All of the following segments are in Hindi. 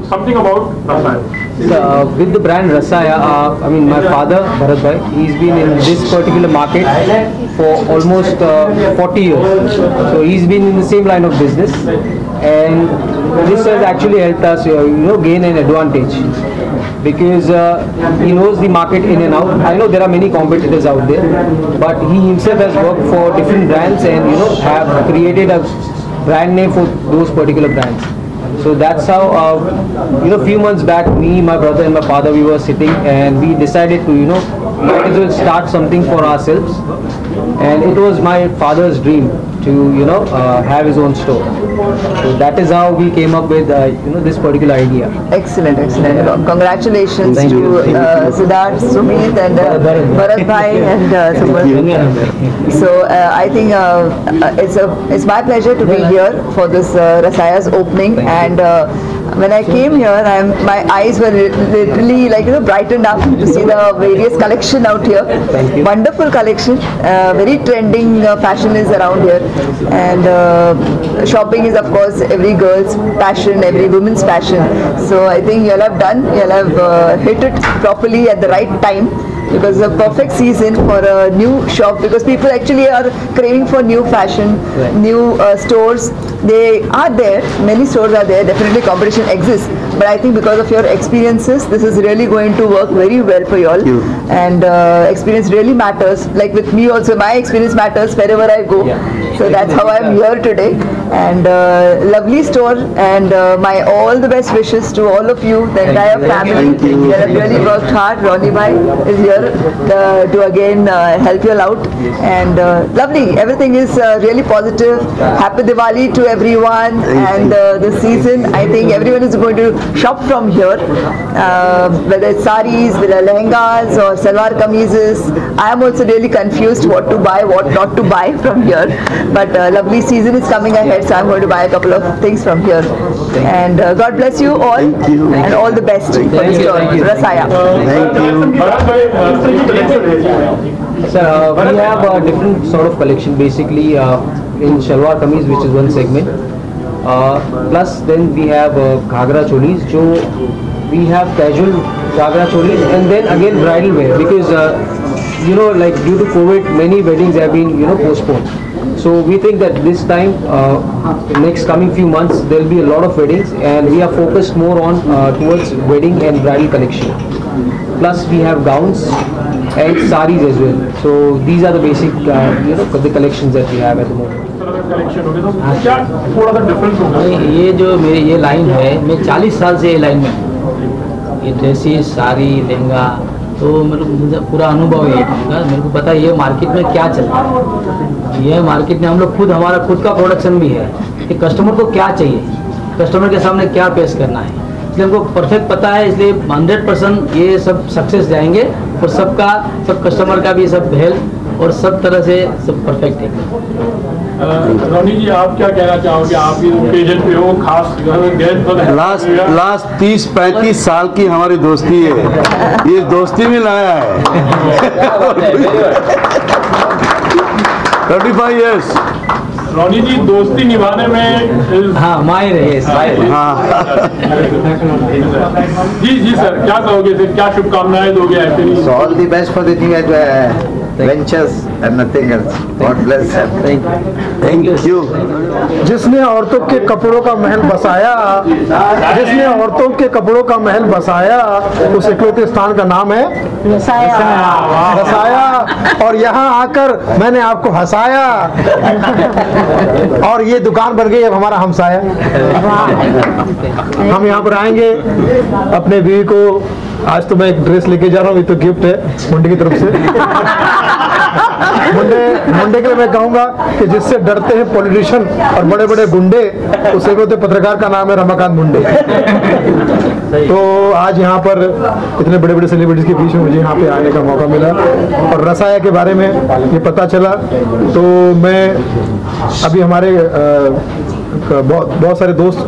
something about Rasaya. With the brand Rasaya, I mean my father Bharat Bhai, he's been in this particular market for almost 40 years. So he's been in the same line of business, and this has actually helped us, gain an advantage because he knows the market in and out. I know there are many competitors out there, but he himself has worked for different brands and have created a brand name for those particular brands. So that's how, few months back, me, my brother and my father, we were sitting and we decided to, might as well start something for ourselves. And it was my father's dream to, have his own store. So that is how we came up with, this particular idea. Excellent, excellent. Congratulations to Siddharth, Sumit and Bharat Bhai and Suman. So I think it's my pleasure to be here for this Rasaya's opening, and when I came here, my eyes were literally brightened up to see the various collection out here. Wonderful collection, very trending fashion is around here, and shopping is of course every girl's passion, every woman's passion. So I think you'll have hit it properly at the right time, because it's a perfect season for a new shop, because people actually are craving for new fashion, new stores. They are there, many stores are there, definitely competition exists, but I think because of your experiences, this is really going to work very well for you all. And experience really matters. Like with me also, my experience matters wherever I go. So that's how I'm here today. And lovely store, and my all the best wishes to all of you, the entire family. You have really worked hard. Ronnie Bhai is here to again help you all out, and lovely. Everything is really positive. Happy Diwali to everyone, and this season I think everyone is going to shop from here, whether it's saris, whether lehengas or salwar kameezes. I am also really confused what to buy, what not to buy from here, but lovely season is coming ahead, so I'm going to buy a couple of things from here. And God bless you all, and all the best for the store, Rasaya. So we have a different sort of collection, basically in Shalwar Kameez, which is one segment. Plus then we have Ghagra Cholis, we have casual Ghagra Cholis, and then again bridal wear, because like due to COVID, many weddings have been postponed. So we think that this time, next coming few months, there will be a lot of weddings, and we are focused more on towards wedding and bridal collection. Plus we have gowns and saris as well. So these are the basic, the collections that we have at the moment. ये जो मेरी ये लाइन है, मैं 40 साल से ये लाइन में हूँ। ये ड्रेसेस, साड़ी, लहंगा, तो मुझे पूरा अनुभव है का। मेरे को पता है ये मार्केट में क्या चल रहा है। ये मार्केट में हम लोग हमारा खुद का प्रोडक्शन भी है कि कस्टमर को क्या चाहिए, कस्टमर के सामने क्या पेश करना है, इसलिए हमको परफेक्ट पता है। इसलिए 100% ये सब सक्सेस जाएंगे, और सब कस्टमर का भी सब हेल्प और सब तरह से सब परफेक्ट है। रोनी जी, आप क्या कहना चाहोगे? आप इस ओकेजन पे हो, खास गेस्ट लास्ट 30-35 साल की हमारी दोस्ती है, ये दोस्ती में लाया है। 35 years। रोनी जी, दोस्ती निभाने में माहिर है। जी सर, क्या कहोगे सर, क्या शुभकामनाएं दोगे ऐसे? All the best for the new ventures and nothing else. God bless. Thank you. जिसने औरतों के कपड़ों का महल बसाया, जिसने औरतों के कपड़ों का महल बसाया, उस इकलौते स्थान का नाम है रसाया। और यहाँ आकर मैंने आपको हंसाया, और ये दुकान बन गई अब हमारा हमसाया। हम यहाँ पर आएंगे अपने बीवी को, आज तो मैं एक ड्रेस लेके जा रहा हूँ, ये तो गिफ्ट है मुंडे की तरफ से। मुंडे के लिए मैं कहूँगा कि जिससे डरते हैं पॉलिटिशियन और बड़े बड़े गुंडे, उसे कहते पत्रकार का नाम है रमाकांत मुंडे। तो आज यहाँ पर इतने बड़े बड़े सेलिब्रिटीज के बीच में मुझे यहाँ पे आने का मौका मिला, और रसाया के बारे में ये पता चला। तो मैं अभी हमारे बहुत सारे दोस्त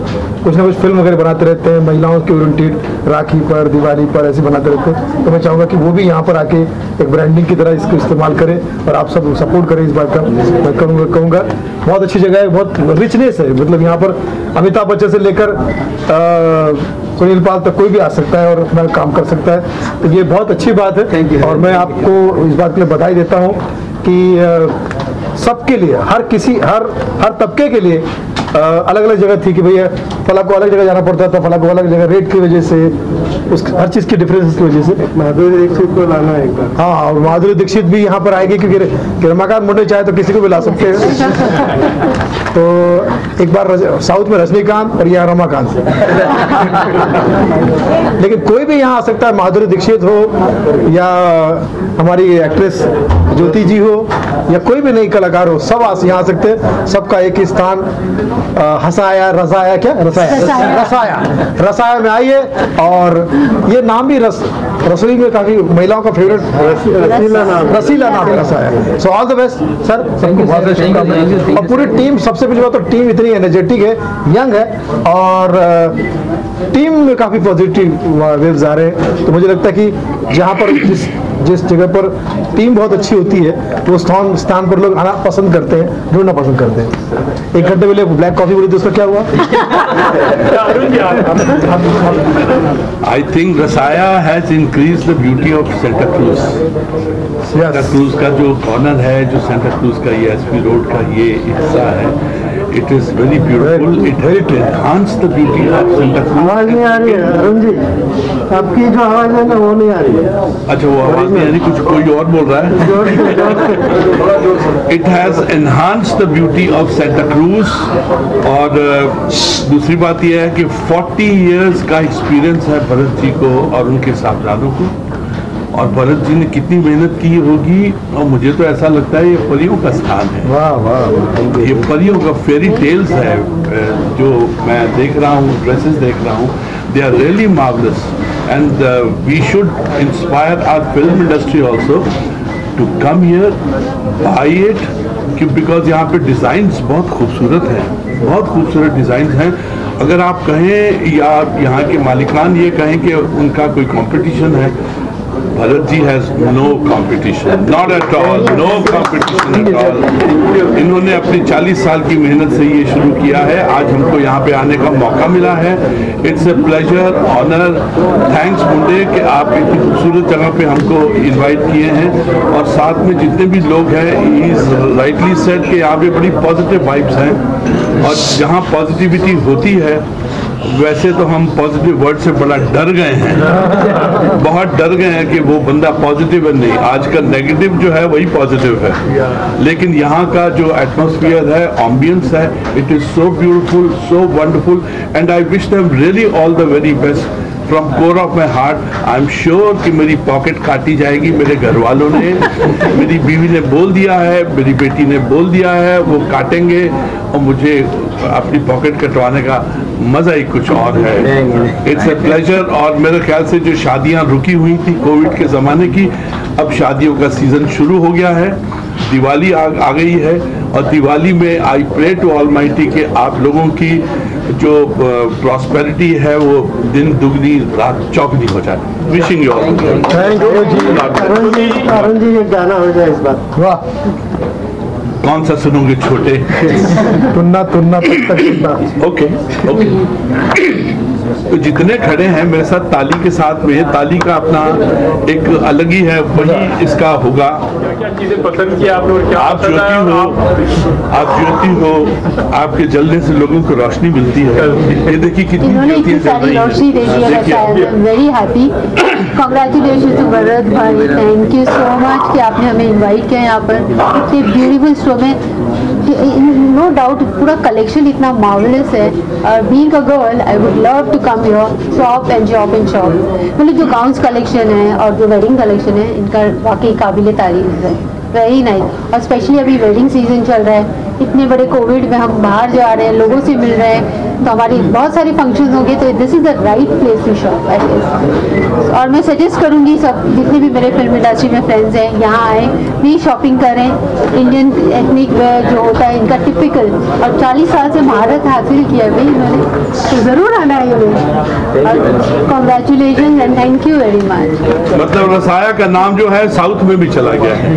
कुछ ना कुछ फिल्म वगैरह बनाते रहते हैं, महिलाओं के ओरिएंटेड, राखी पर, दिवाली पर ऐसे बनाते रहते हैं। तो मैं चाहूँगा कि वो भी यहाँ पर आके एक ब्रांडिंग की तरह इसको इस्तेमाल करें, और आप सब सपोर्ट करें इस बात का। मैं कहूँगा बहुत अच्छी जगह है, बहुत रिचनेस है। मतलब यहाँ पर अमिताभ बच्चन से लेकर सुनील पाल तक कोई भी आ सकता है और अपना काम कर सकता है, तो ये बहुत अच्छी बात है। और मैं आपको इस बात के लिए बधाई देता हूँ कि सबके लिए, हर तबके के लिए अलग अलग जगह थी कि भैया फला को अलग जगह जाना पड़ता था, फला को अलग जगह रेट की वजह से, उस हर चीज़ की डिफरेंसेस की वजह से। माधुरी दीक्षित को लाना एक बार, हाँ, और माधुरी दीक्षित भी यहाँ पर आएगी क्योंकि रमाकांत मुंडे चाहे तो किसी को भी ला सकते हैं। तो एक बार साउथ में रजनीकांत और यहाँ रमाकांत लेकिन कोई भी यहाँ आ सकता है, माधुरी दीक्षित हो या हमारी एक्ट्रेस ज्योति जी हो या कोई भी नई कलाकार हो, सब यहाँ आ सकते हैं। सबका एक ही स्थान, हंसाया रसाया, क्या रसाया में आइए। और ये नाम भी रसोई में काफी महिलाओं का फेवरेट रसीला नाम है रसाया। So all the best sir, सबको बहुत बहुत शुभकामनाएं। और पूरी टीम, सबसे पहली बात तो टीम इतनी एनर्जेटिक है, यंग है, और टीम में काफी पॉजिटिव वेव्स आ रहे हैं। तो मुझे लगता है कि जहाँ पर जिस जगह पर टीम बहुत अच्छी होती है तो उस स्थान पर लोग आना पसंद करते हैं, जुड़ना पसंद करते हैं। 1 घंटे पहले ब्लैक कॉफी बोली थी, उसका क्या हुआ? I think रसाया has increased the beauty of Santa Cruz. Santa Cruz का जो कॉर्नर है, जो Santa Cruz का ये एसपी रोड का ये हिस्सा है, it is very beautiful. It enhanced the beauty of Santa Cruz. आवाज नहीं आ रही है अरुण जी, आपकी जो आवाज है ना वो नहीं आ रही है। अच्छा, वो आवाज नहीं आ रही, कुछ कोई और बोल रहा है। It has enhanced the beauty of Santa Cruz. और दूसरी बात यह है कि 40 years का एक्सपीरियंस है भरत जी को और उनके साहबजादों को, और भरत जी ने कितनी मेहनत की होगी, और मुझे तो ऐसा लगता है ये परियों का स्थान है। वाह वाह, ये परियों का फेरी टेल्स है जो मैं देख रहा हूँ, ड्रेसेस देख रहा हूँ, they are really marvellous, and we should inspire our film industry also to come here, by it, because यहाँ पे डिज़ाइंस बहुत खूबसूरत हैं, बहुत खूबसूरत डिज़ाइंस हैं। अगर आप कहें या यहाँ के मालिकान ये कहें कि उनका कोई कंपटीशन है, Bharat ji has no competition, not at all, no competition at all. इन्होंने अपनी 40 साल की मेहनत से ये शुरू किया है, आज हमको यहाँ पे आने का मौका मिला है। It's a pleasure, honour, thanks Munde कि आप इतनी खूबसूरत जगह पे हमको इनवाइट किए हैं, और साथ में जितने भी लोग हैं, ही इज राइटली सेड कि यहाँ पे बड़ी पॉजिटिव वाइब्स हैं, और जहाँ पॉजिटिविटी होती है, वैसे तो हम पॉजिटिव वर्ड से बड़ा डर गए हैं, बहुत डर गए हैं कि वो बंदा पॉजिटिव है। नहीं, आज का नेगेटिव जो है वही पॉजिटिव है, लेकिन यहाँ का जो एटमॉस्फेयर है, एम्बियंस है, it is so beautiful, so wonderful, and I wish them really all the very best from core of my heart. I am sure कि मेरी पॉकेट काटी जाएगी, मेरे घर वालों ने, मेरी बीवी ने बोल दिया है, मेरी बेटी ने बोल दिया है, वो काटेंगे, और मुझे अपनी पॉकेट कटवाने का मजा ही कुछ और है। It's a pleasure. और मेरे ख्याल से जो शादियां रुकी हुई थी कोविड के ज़माने की, अब शादियों का सीज़न शुरू हो गया है, दिवाली आ गई है, और दिवाली में आई प्रे टू ऑलमाइटी कि आप लोगों की जो प्रॉस्पेरिटी है वो दिन दुगनी रात चौगनी हो जाए। Wishing you all. Thank you ji. Arun ji एक गाना हो जाए इस बार। वाह, कौन सा सुनोगे छोटे? तुन्ना तुन्ना तक तक। Okay okay. तो जितने खड़े हैं मेरे साथ ताली के साथ में, ताली का अपना एक अलग ही है, वही इसका होगा। क्या चीजें पसंद की आपने और क्या आप ज्योति हो, आपके जलने से लोगों को रोशनी मिलती है। ये देखिए कितनी ज्योतियां जल रही हैं। Very happy, congratulation to Bharat भाई, थैंक यू सो मच कि आपने हमें इनवाइट किया यहाँ पर इतने ब्यूटीफुल शो में। नो डाउट पूरा कलेक्शन इतना मार्वेलस है। Being a girl I would love to come here, shop and shop. मतलब जो गाउन्स कलेक्शन है और जो वेडिंग कलेक्शन है, इनका वाकई काबिल तारीफ है, वेरी नाइस। और स्पेशली अभी वेडिंग सीजन चल रहा है, इतने बड़े कोविड में हम बाहर जा रहे हैं, लोगों से मिल रहे हैं, तो हमारी बहुत सारी फंक्शंस होंगे, तो this is the right place to shop I guess. और मैं सजेस्ट करूँगी सब जितने भी मेरे फिल्म इंडस्ट्री में फ्रेंड्स हैं, यहाँ आएँ, प्लीज शॉपिंग करें। इंडियन एथनिक वेयर जो होता है इनका टिपिकल, और 40 साल से महारत हासिल किया है भाई इन्होंने, तो ज़रूर आना है इन्हें। Congratulation and thank you very much. मतलब रसाया का नाम जो है साउथ में भी चला गया है,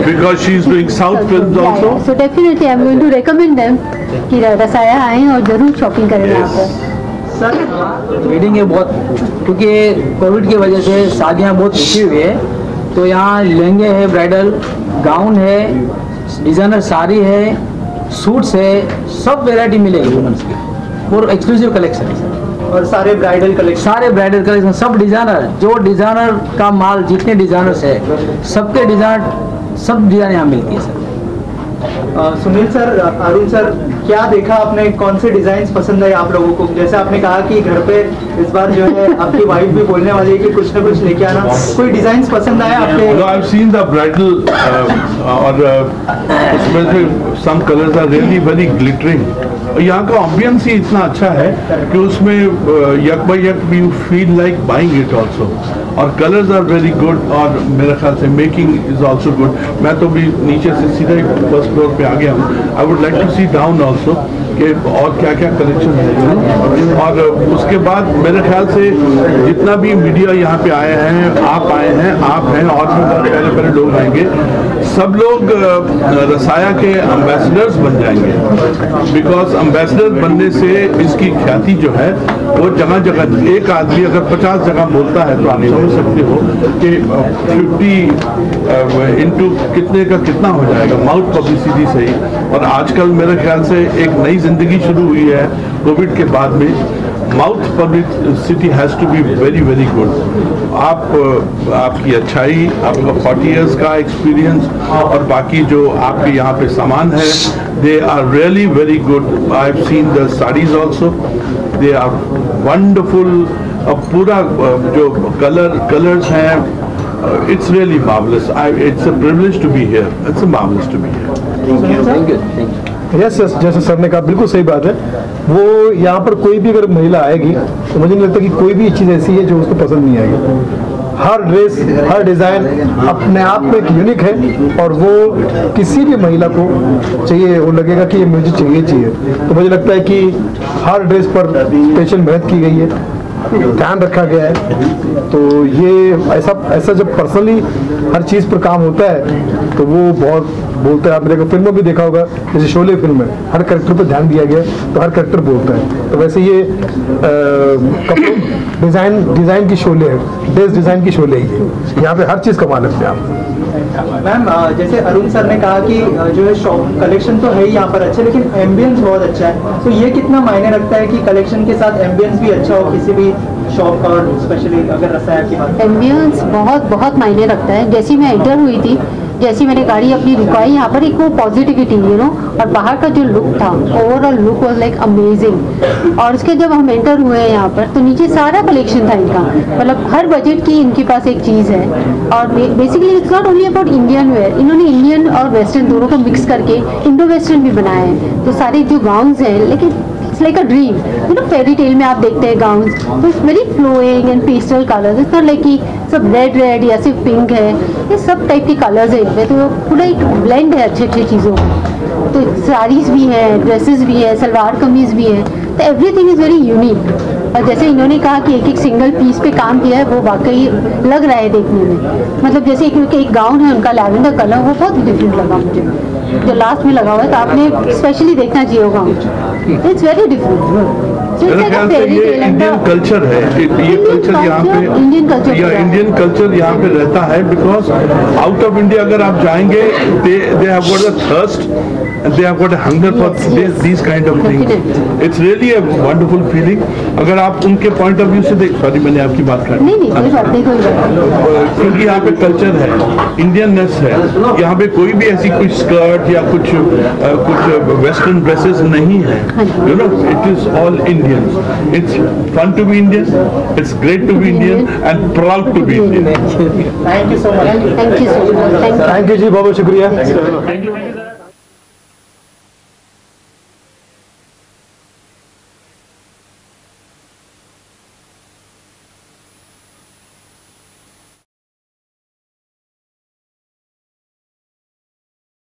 because she is doing south films also. So definitely I am going to recommend them कि रसाया आएँ और ज़रूर शॉपिंग करें यहाँ पर। वेडिंग है बहुत, क्योंकि कोविड की वजह से शादियां बहुत रुकी हुई है, तो यहाँ लहंगे है, ब्राइडल गाउन है, डिजाइनर साड़ी है, सूट्स है, सब वैरायटी मिलेगी वुमेन्स की और एक्सक्लूसिव कलेक्शन है सर। और सारे ब्राइडल कलेक्शन सब डिजाइनर, जो डिजाइनर का माल, जितने डिजाइनर्स है सबके सब डिजाइन यहाँ मिलती है sir. Sunil sir, Arun sir, क्या देखा आपने, कौन से डिजाइन पसंद है आप लोगों को? जैसे आपने कहा कि घर पे इस बार जो है आपकी वाइफ भी बोलने वाली है कि कुछ ना कुछ लेके आना, कोई डिजाइन पसंद आया आपके? No, I've seen the bridal और उसमें से some colors are really very glittering. यहाँ का ambience ही इतना अच्छा है कि उसमें यक बाय यक you feel like buying it also. और कलर्स आर वेरी गुड और मेरे ख्याल से मेकिंग इज ऑल्सो गुड। मैं तो भी नीचे से सीधे फर्स्ट फ्लोर पे आ गया हूँ। I would like to see down also कि और क्या क्या कलेक्शन है। और उसके बाद मेरे ख्याल से जितना भी मीडिया यहाँ पे आए हैं, आप हैं और भी बहुत पहले पहले लोग आएंगे, सब लोग रसाया के एम्बेसडर्स बन जाएंगे। बिकॉज एम्बेसडर बनने से इसकी ख्याति जो है वो जगह जगह, एक आदमी अगर 50 जगह बोलता है तो आप समझ सकते हो कि 50 इंटू कितने का कितना हो जाएगा माउथ पब्लिसिटी से ही। और आजकल मेरे ख्याल से एक नई जिंदगी शुरू हुई है कोविड के बाद में। Mouth publicity has to be very very good. आपकी अच्छाई, आपका 40 इयर्स का एक्सपीरियंस और बाकी जो आपके यहाँ पे सामान है, they are really very good. I have seen the saris also, they are wonderful. पूरा जो कलर्स हैं, it's really marvellous. It's a privilege to be here, it's a marvellous to be here. Thank you. Yes, जैसे सर ने कहा बिल्कुल सही बात है। वो यहाँ पर कोई भी अगर महिला आएगी तो मुझे नहीं लगता कि कोई भी चीज़ ऐसी है जो उसको पसंद नहीं आएगी। हर ड्रेस, हर डिज़ाइन अपने आप में एक यूनिक है और वो किसी भी महिला को चाहिए, वो लगेगा कि ये मुझे चाहिए। तो मुझे लगता है कि हर ड्रेस पर स्पेशल मेहनत की गई है, ध्यान रखा गया है। तो ये ऐसा जब पर्सनली हर चीज़ पर काम होता है तो वो बहुत बोलता है। आपने देखो फिल्मों भी देखा होगा, जैसे शोले फिल्म है, हर कैरेक्टर पर ध्यान दिया गया तो हर कैरेक्टर बोलता है। तो वैसे ये डिज़ाइन की शोले है, ड्रेस डिज़ाइन की शोले ही है। यहाँ पे हर चीज़ कमाल है अपने आप। मैम, जैसे अरुण सर ने कहा कि जो है शॉप कलेक्शन तो है ही यहाँ पर अच्छा, लेकिन एम्बियंस बहुत अच्छा है। तो ये कितना मायने रखता है कि कलेक्शन के साथ एम्बियंस भी अच्छा हो किसी भी शॉप का, और स्पेशली अगर रसाया की बात? एम्बियंस बहुत मायने रखता है। जैसे मैं एंटर हुई थी, जैसे मैंने गाड़ी अपनी रुकाई, यहाँ पर एक वो पॉजिटिविटी और बाहर का जो लुक था, overall look was like amazing. और उसके जब हम एंटर हुए हैं यहाँ पर तो नीचे सारा कलेक्शन था इनका, मतलब हर बजट की इनके पास एक चीज़ है। और basically it's not only about Indian wear, इन्होंने इंडियन और वेस्टर्न दोनों को मिक्स करके इंडो वेस्टर्न भी बनाया है। तो सारे जो गाउन्स हैं, लेकिन it's like a dream, fairy tale में आप देखते हैं गाउन्स, तो it's very flowing and pastel colours. It's not like कि सब रेड या सिर्फ पिंक है, ये सब टाइप के कलर्स है इनमें। तो पूरा एक ब्लेंड है अच्छी चीज़ों का। तो साड़ीज़ भी हैं, ड्रेसेस भी है, सलवार कमीज़ भी है, तो एवरीथिंग इज़ वेरी यूनिक। और जैसे इन्होंने कहा कि एक सिंगल पीस पे काम किया है, वो वाकई लग रहा है देखने में। मतलब जैसे एक गाउन है उनका लैवेंडर कलर, वो बहुत डिफरेंट लगा मुझे, जो लास्ट में लगा हुआ है, तो आपने स्पेशली देखना चाहिए होगा। It's very different. मेरे ख्याल से ये इंडियन कल्चर है, ये कल्चर यहाँ पे इंडियन कल्चर यहाँ पे रहता है। बिकॉज आउट ऑफ इंडिया अगर आप जाएंगे, they have got a thirst and they have got a hunger for these kind of things. It's really a wonderful feeling. अगर आप उनके point of view से देख, सॉरी मैंने आपकी बात कर दी, क्योंकि यहाँ पे कल्चर है, इंडियननेस है, यहाँ पे कोई भी ऐसी कुछ स्कर्ट या कुछ वेस्टर्न ड्रेसेस नहीं है। You know, it is all Indian. It's fun to be Indian. It's great to be Indian and proud to be Indian. Thank you so much. Thank you so much. Thank you ji, बहुत शुक्रिया। Thank you.